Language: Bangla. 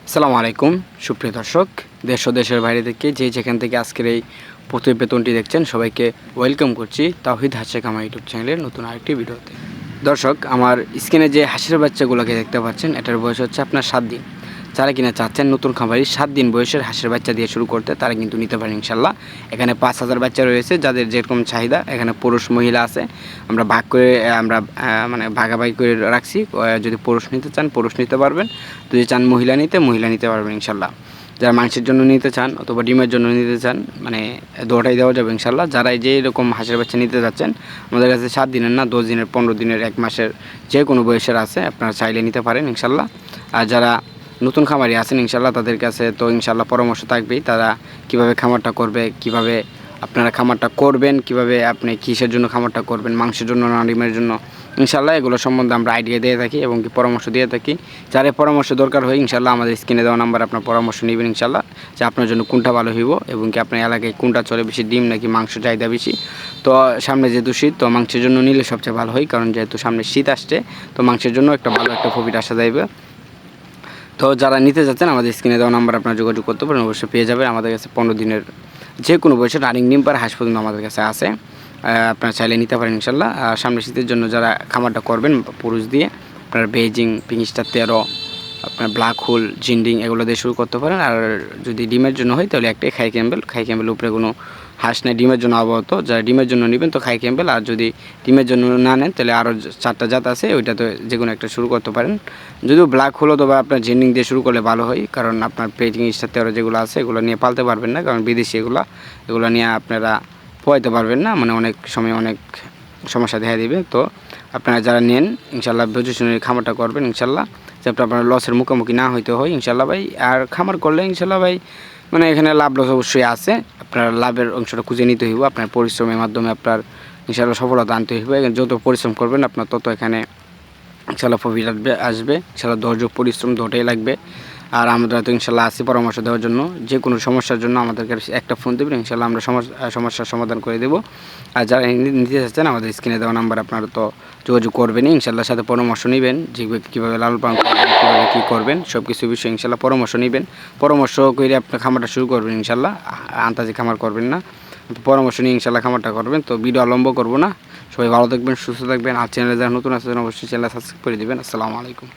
আসসালামু আলাইকুম সুপ্রিয় দর্শক, দেশ ও দেশের বাইরে থেকে যেখান থেকে আজকের এই প্রতিবেদনটি দেখছেন সবাইকে ওয়েলকাম করছি তাওহিদ হাসেক আমার ইউটিউব চ্যানেলের নতুন আরেকটি ভিডিওতে। দর্শক, আমার স্ক্রিনে যে হাঁসের বাচ্চাগুলোকে দেখতে পাচ্ছেন, এটার বয়স হচ্ছে আপনার 7 দিন। যারা কিনা চাচ্ছেন নতুন খামারি 7 দিন বয়সের হাঁসের বাচ্চা দিয়ে শুরু করতে, তারা কিন্তু নিতে পারেন ইনশাল্লাহ। এখানে 5,000 বাচ্চা রয়েছে, যাদের যেরকম চাহিদা। এখানে পুরুষ মহিলা আছে, আমরা ভাগ করে মানে ভাগাভাগি করে রাখছি। যদি পুরুষ নিতে চান পুরুষ নিতে পারবেন, যদি চান মহিলা নিতে পারবেন ইনশাল্লাহ। যারা মাংসের জন্য নিতে চান অথবা ডিমের জন্য নিতে চান, মানে দুটোটাই দেওয়া যাবে ইনশাল্লাহ। যারা যে এরকম হাঁসের বাচ্চা নিতে যাচ্ছেন, আমাদের কাছে 7 দিনের না 10 দিনের, 15 দিনের, 1 মাসের যে কোনো বয়সের আছে, আপনারা চাইলে নিতে পারেন ইনশাল্লাহ। আর যারা নতুন খামারি আছেন ইনশাল্লাহ, তাদের কাছে তো ইনশাল্লাহ পরামর্শ থাকবেই। তারা কিভাবে খামারটা করবে, কিভাবে আপনারা খামারটা করবেন, কিভাবে আপনি কিসের জন্য খামারটা করবেন, মাংসের জন্য না ডিমের জন্য, ইনশাল্লাহ এগুলো সম্বন্ধে আমরা আইডিয়া দিয়ে থাকি এবং কি পরামর্শ দিয়ে থাকি। যারা পরামর্শ দরকার হয় ইনশাল্লাহ আমাদের স্ক্রিনে দেওয়া নাম্বার আপনার পরামর্শ নেবেন ইনশাল্লাহ, যে আপনার জন্য কোনটা ভালো হইব এবং কি আপনার এলাকায় কোনটা চলে বেশি, ডিম নাকি মাংস চাহিদা বেশি। তো সামনে যেহেতু শীত, তো মাংসের জন্য নিলে সবচেয়ে ভালো হয়, কারণ যেহেতু সামনে শীত আসছে, তো মাংসের জন্য একটা ভালো একটা প্রফিট আসা যাবে। তো যারা নিতে যাচ্ছেন আমাদের স্ক্রিনে দেওয়া নাম্বার আপনারা যোগাযোগ করতে পারেন, অবশ্যই পেয়ে যাবেন। আমাদের কাছে 15 দিনের যে কোনো বয়সের রানিং ডিম পার হাঁস পর্যন্ত আমাদের কাছে আছে, আপনারা চাইলে নিতে পারেন ইনশাল্লাহ। সামনে শীতের জন্য যারা খামারটা করবেন পুরুষ দিয়ে, আপনার বেজিং, পিংস্টার 13, আপনার ব্ল্যাক হোল, জিন্ডিং এগুলো দিয়ে শুরু করতে পারেন। আর যদি ডিমের জন্য হয় তাহলে একটাই খাই ক্যাম্বেল উপরে কোনো হাঁস নেই ডিমের জন্য আবহাওয়া। যারা ডিমের জন্য নেবেন তো খাই ক্যাম্বেল, আর যদি ডিমের জন্য না নেন তাহলে আরও 4টা জাত আছে, ওইটাতে যে কোনো একটা শুরু করতে পারেন। যদিও ব্ল্যাক হোল অথবা আপনার জিন্ডিং দিয়ে শুরু করলে ভালো হয়, কারণ আপনার পিংস্টার 13 যেগুলো আছে এগুলো নিয়ে পালতে পারবেন না, কারণ বিদেশি এগুলো নিয়ে আপনারা পোয়াইতে পারবেন না, মানে অনেক সময় অনেক সমস্যা দেখা দিবে। তো আপনারা যারা নেন ইনশাল্লাহ বুঝে শুনে খামারটা করবেন ইনশাল্লাহ, যাতে আপনার লসের মুখোমুখি না হইতে হয় ইনশাল্লাহ ভাই। আর খামার করলে ইনশাল্লাহ ভাই, মানে এখানে লাভ লস অবশ্যই আছে, আপনার লাভের অংশটা খুঁজে নিতে হইব। আপনার পরিশ্রমের মাধ্যমে আপনার ইনশাল্লাহ সফলতা আনতে হইব। যত পরিশ্রম করবেন আপনার তত এখানে ইনশাল্লাহ প্রফিট আসবে ইনশাল্লাহ। ধৈর্য পরিশ্রম দুটোই লাগবে। আর আমরা তো ইনশাল্লাহ আসি পরামর্শ দেওয়ার জন্য। যে কোনো সমস্যার জন্য আমাদেরকে একটা ফোন দেবেন, ইনশাল্লাহ আমরা সমস্যার সমাধান করে দেবো। আর যারা নিতে চাচ্ছেন আমাদের স্ক্রিনে দেওয়া নাম্বার আপনারা তো যোগাযোগ করবেনই ইনশাল্লাহ, সাথে পরামর্শ নেবেন যে কীভাবে লালন পালন করবেন, কীভাবে কী করবেন, সব কিছু বিষয়ে ইনশাল্লাহ পরামর্শ নেবেন। পরামর্শ করে আপনার খামারটা শুরু করবেন ইনশাল্লাহ, আন্তাজি খামার করবেন না, পরামর্শ নিয়ে ইনশাল্লাহ খামারটা করবেন। তো ভিডিও লম্ব করবো না, সবাই ভালো থাকবেন, সুস্থ থাকবেন। আর চ্যানেলে যারা নতুন আছেন অবশ্যই চ্যানেল সাবস্ক্রাইব করে দেবেন। আসসালামু আলাইকুম।